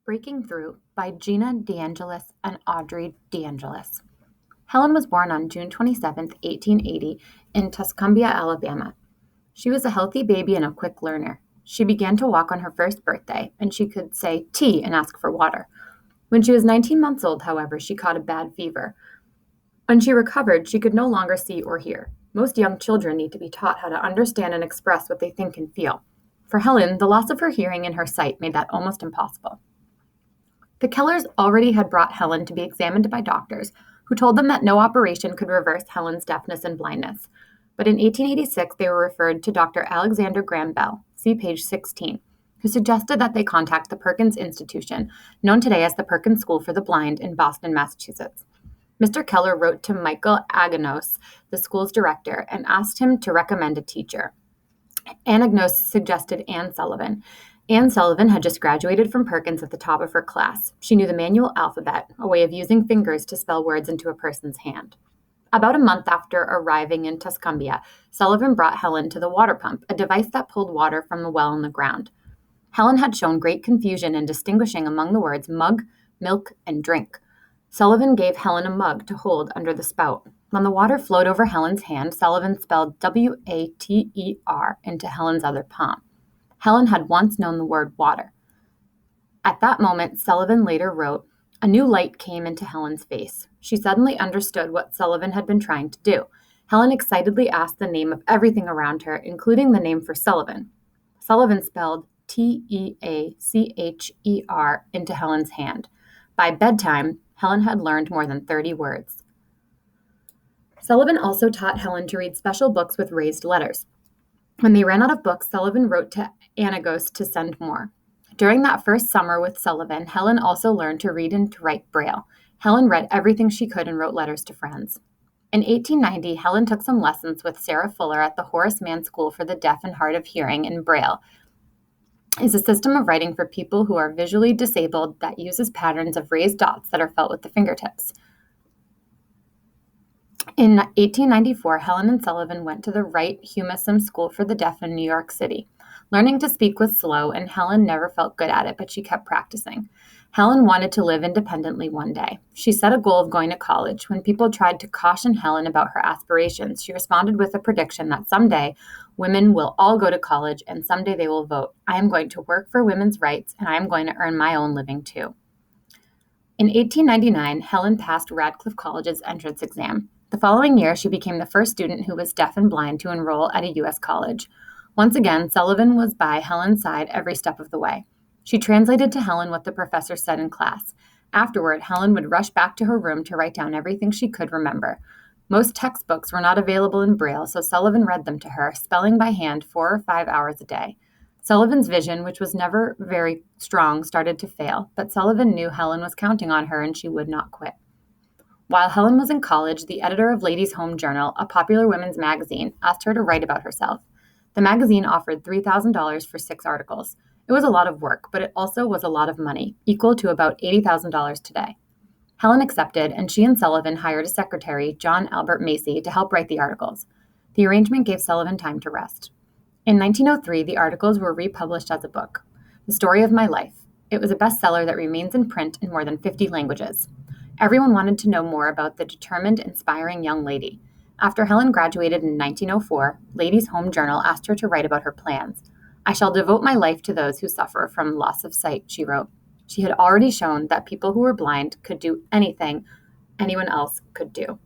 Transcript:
Breaking Through by Gina DeAngelis and Audrey DeAngelis. Helen was born on June 27, 1880, in Tuscumbia, Alabama. She was a healthy baby and a quick learner. She began to walk on her first birthday, and she could say tea and ask for water. When she was 19 months old, however, she caught a bad fever. When she recovered, she could no longer see or hear. Most young children need to be taught how to understand and express what they think and feel. For Helen, the loss of her hearing and her sight made that almost impossible. The Kellers already had brought Helen to be examined by doctors, who told them that no operation could reverse Helen's deafness and blindness. But in 1886, they were referred to Dr. Alexander Graham Bell, see page 16, who suggested that they contact the Perkins Institution, known today as the Perkins School for the Blind in Boston, Massachusetts. Mr. Keller wrote to Michael Aganos, the school's director, and asked him to recommend a teacher. Aganos suggested Anne Sullivan. Anne Sullivan had just graduated from Perkins at the top of her class. She knew the manual alphabet, a way of using fingers to spell words into a person's hand. About a month after arriving in Tuscumbia, Sullivan brought Helen to the water pump, a device that pulled water from the well in the ground. Helen had shown great confusion in distinguishing among the words mug, milk, and drink. Sullivan gave Helen a mug to hold under the spout. When the water flowed over Helen's hand, Sullivan spelled W-A-T-E-R into Helen's other palm. Helen had once known the word water. At that moment, Sullivan later wrote, "A new light came into Helen's face. She suddenly understood what Sullivan had been trying to do. Helen excitedly asked the name of everything around her, including the name for Sullivan. Sullivan spelled T-E-A-C-H-E-R into Helen's hand. By bedtime, Helen had learned more than 30 words. Sullivan also taught Helen to read special books with raised letters. When they ran out of books, Sullivan wrote to Anagos to send more. During that first summer with Sullivan, Helen also learned to read and to write Braille. Helen read everything she could and wrote letters to friends. In 1890, Helen took some lessons with Sarah Fuller at the Horace Mann School for the Deaf and Hard of Hearing in Braille. Is a system of writing for people who are visually disabled that uses patterns of raised dots that are felt with the fingertips. In 1894, Helen and Sullivan went to the Wright Humason School for the Deaf in New York City. Learning to speak was slow, and Helen never felt good at it, but she kept practicing. Helen wanted to live independently one day. She set a goal of going to college. When people tried to caution Helen about her aspirations, she responded with a prediction that someday women will all go to college and someday they will vote. I am going to work for women's rights, and I am going to earn my own living too. In 1899, Helen passed Radcliffe College's entrance exam. The following year, she became the first student who was deaf and blind to enroll at a U.S. college. Once again, Sullivan was by Helen's side every step of the way. She translated to Helen what the professor said in class. Afterward, Helen would rush back to her room to write down everything she could remember. Most textbooks were not available in Braille, so Sullivan read them to her, spelling by hand 4 or 5 hours a day. Sullivan's vision, which was never very strong, started to fail, but Sullivan knew Helen was counting on her and she would not quit. While Helen was in college, the editor of Ladies' Home Journal, a popular women's magazine, asked her to write about herself. The magazine offered $3,000 for 6 articles. It was a lot of work, but it also was a lot of money, equal to about $80,000 today. Helen accepted, and she and Sullivan hired a secretary, John Albert Macy, to help write the articles. The arrangement gave Sullivan time to rest. In 1903, the articles were republished as a book, The Story of My Life. It was a bestseller that remains in print in more than 50 languages. Everyone wanted to know more about the determined, inspiring young lady. After Helen graduated in 1904, Ladies' Home Journal asked her to write about her plans. I shall devote my life to those who suffer from loss of sight, she wrote. She had already shown that people who were blind could do anything anyone else could do.